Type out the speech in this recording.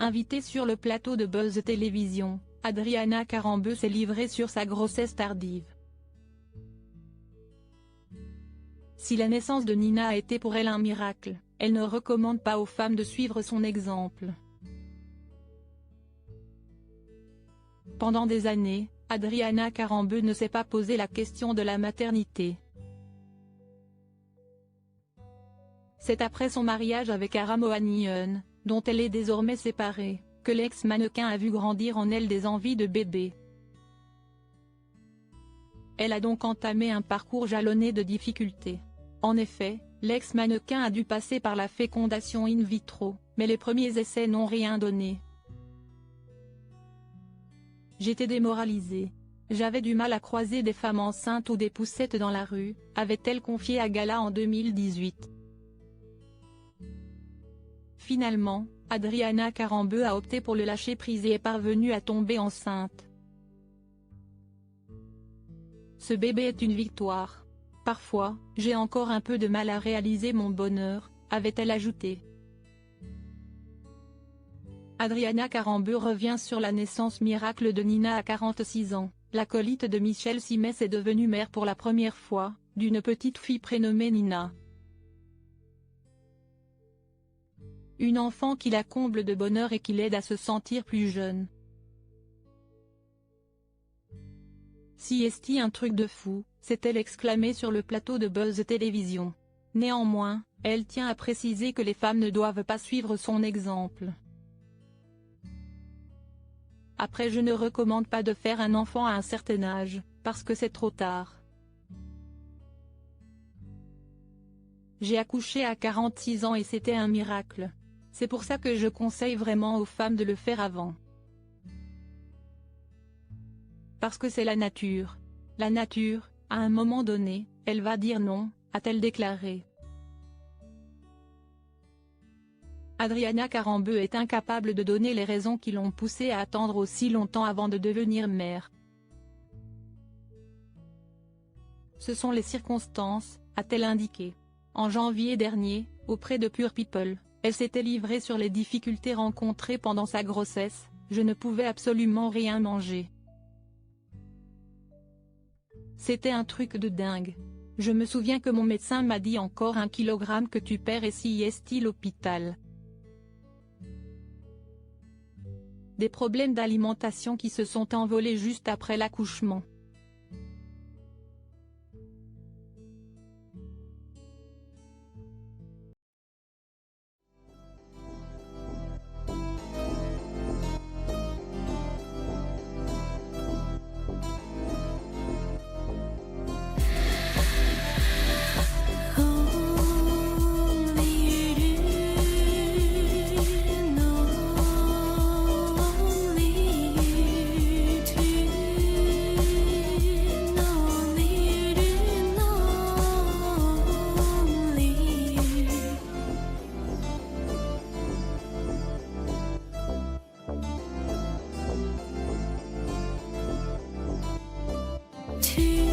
Invitée sur le plateau de Buzz Télévision, Adriana Karembeu s'est livrée sur sa grossesse tardive. Si la naissance de Nina a été pour elle un miracle, elle ne recommande pas aux femmes de suivre son exemple. Pendant des années, Adriana Karembeu ne s'est pas posé la question de la maternité. C'est après son mariage avec Ara Mohanian, dont elle est désormais séparée, que l'ex-mannequin a vu grandir en elle des envies de bébé. Elle a donc entamé un parcours jalonné de difficultés. En effet, l'ex-mannequin a dû passer par la fécondation in vitro, mais les premiers essais n'ont rien donné. J'étais démoralisée. J'avais du mal à croiser des femmes enceintes ou des poussettes dans la rue, avait-elle confié à Gala en 2018. Finalement, Adriana Karembeu a opté pour le lâcher-prise et est parvenue à tomber enceinte. Ce bébé est une victoire. Parfois, j'ai encore un peu de mal à réaliser mon bonheur, avait-elle ajouté. Adriana Karembeu revient sur la naissance miracle de Nina à 46 ans. L'acolyte de Michel Simès est devenue mère pour la première fois, d'une petite fille prénommée Nina. Une enfant qui la comble de bonheur et qui l'aide à se sentir plus jeune. Si est-il un truc de fou, s'est-elle exclamée sur le plateau de Buzz Télévision. Néanmoins, elle tient à préciser que les femmes ne doivent pas suivre son exemple. Après, je ne recommande pas de faire un enfant à un certain âge, parce que c'est trop tard. J'ai accouché à 46 ans et c'était un miracle. C'est pour ça que je conseille vraiment aux femmes de le faire avant. Parce que c'est la nature. La nature, à un moment donné, elle va dire non, a-t-elle déclaré. Adriana Karembeu est incapable de donner les raisons qui l'ont poussée à attendre aussi longtemps avant de devenir mère. Ce sont les circonstances, a-t-elle indiqué. En janvier dernier, auprès de Pure People, elle s'était livrée sur les difficultés rencontrées pendant sa grossesse. Je ne pouvais absolument rien manger. C'était un truc de dingue. Je me souviens que mon médecin m'a dit encore 1 kilogramme que tu perds et si est-il l'hôpital. Des problèmes d'alimentation qui se sont envolés juste après l'accouchement. To